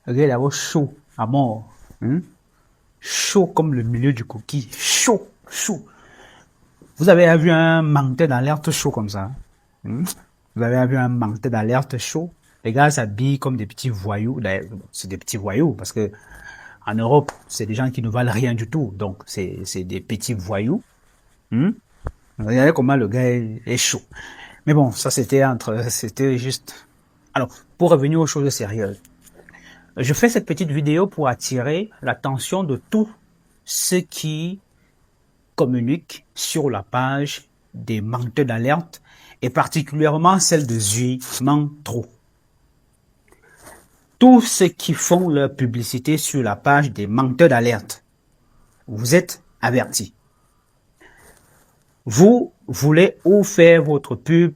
Le gars, il est chaud, à mort. Hein? Chaud comme le milieu du coquille. Chaud, chaud. Vous avez vu un menteur d'alerte chaud comme ça? Hein? Vous avez vu un menteur d'alerte chaud? Les gars s'habillent comme des petits voyous. C'est des petits voyous parce que en Europe, c'est des gens qui ne valent rien du tout. Donc, c'est des petits voyous. Hein? Regardez comment le gars est chaud. Mais bon, ça c'était juste... Alors, pour revenir aux choses sérieuses. Je fais cette petite vidéo pour attirer l'attention de tous ceux qui communiquent sur la page des menteurs d'alerte et particulièrement celle de Zumantro. Tous ceux qui font leur publicité sur la page des menteurs d'alerte, vous êtes avertis. Vous voulez où faire votre pub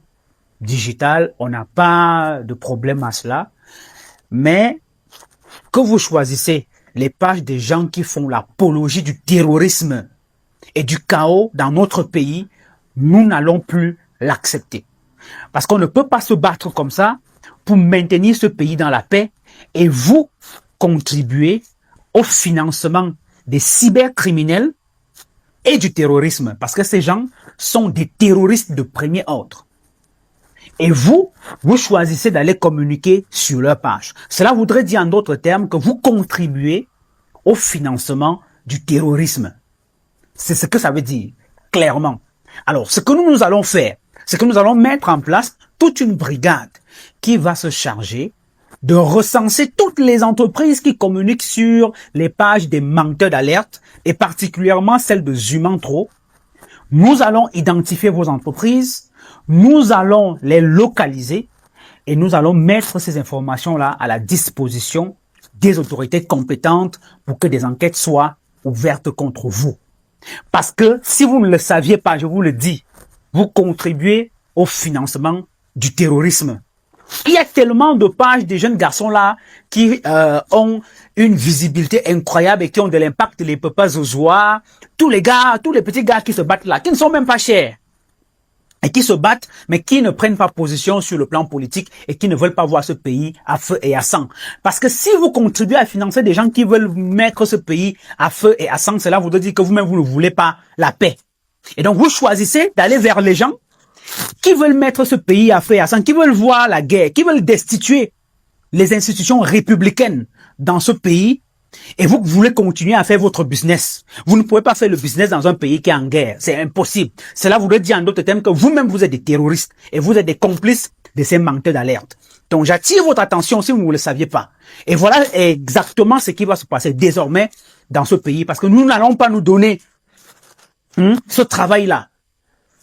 digitale, on n'a pas de problème à cela, mais que vous choisissez les pages des gens qui font l'apologie du terrorisme et du chaos dans notre pays, nous n'allons plus l'accepter. Parce qu'on ne peut pas se battre comme ça pour maintenir ce pays dans la paix et vous contribuer au financement des cybercriminels et du terrorisme. Parce que ces gens sont des terroristes de premier ordre. Et vous choisissez d'aller communiquer sur leur page. Cela voudrait dire en d'autres termes que vous contribuez au financement du terrorisme. C'est ce que ça veut dire, clairement. Alors, ce que nous allons faire, c'est que nous allons mettre en place toute une brigade qui va se charger de recenser toutes les entreprises qui communiquent sur les pages des menteurs d'alerte et particulièrement celles de Zumantro. Nous allons identifier vos entreprises, nous allons les localiser et nous allons mettre ces informations-là à la disposition des autorités compétentes pour que des enquêtes soient ouvertes contre vous. Parce que si vous ne le saviez pas, je vous le dis, vous contribuez au financement du terrorisme. Il y a tellement de pages de jeunes garçons-là qui ont une visibilité incroyable et qui ont de l'impact, les papas zozois, tous les petits gars qui se battent là, qui ne sont même pas chers. Et qui se battent, mais qui ne prennent pas position sur le plan politique et qui ne veulent pas voir ce pays à feu et à sang. Parce que si vous contribuez à financer des gens qui veulent mettre ce pays à feu et à sang, cela voudrait dire que vous-même, vous ne voulez pas la paix. Et donc, vous choisissez d'aller vers les gens qui veulent mettre ce pays à feu et à sang, qui veulent voir la guerre, qui veulent destituer les institutions républicaines dans ce pays. Et vous voulez continuer à faire votre business. Vous ne pouvez pas faire le business dans un pays qui est en guerre. C'est impossible. Cela voudrait dire en d'autres termes que vous-même vous êtes des terroristes et vous êtes des complices de ces menteurs d'alerte. Donc j'attire votre attention si vous ne le saviez pas. Et voilà exactement ce qui va se passer désormais dans ce pays parce que nous n'allons pas nous donner ce travail-là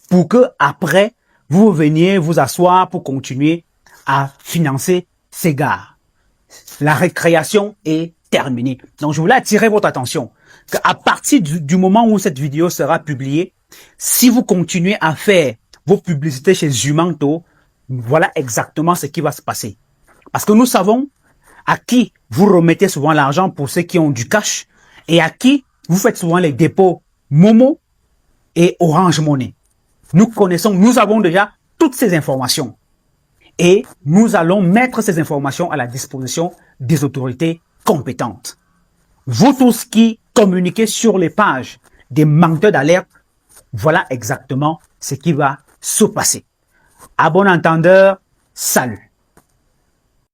pour que après vous veniez vous asseoir pour continuer à financer ces gars. La récréation est terminé. Donc, je voulais attirer votre attention qu'à partir du moment où cette vidéo sera publiée, si vous continuez à faire vos publicités chez Zumantro, voilà exactement ce qui va se passer. Parce que nous savons à qui vous remettez souvent l'argent pour ceux qui ont du cash et à qui vous faites souvent les dépôts Momo et Orange Money. Nous avons déjà toutes ces informations et nous allons mettre ces informations à la disposition des autorités compétentes. Vous tous qui communiquez sur les pages des menteurs d'alerte, voilà exactement ce qui va se passer. À bon entendeur, salut.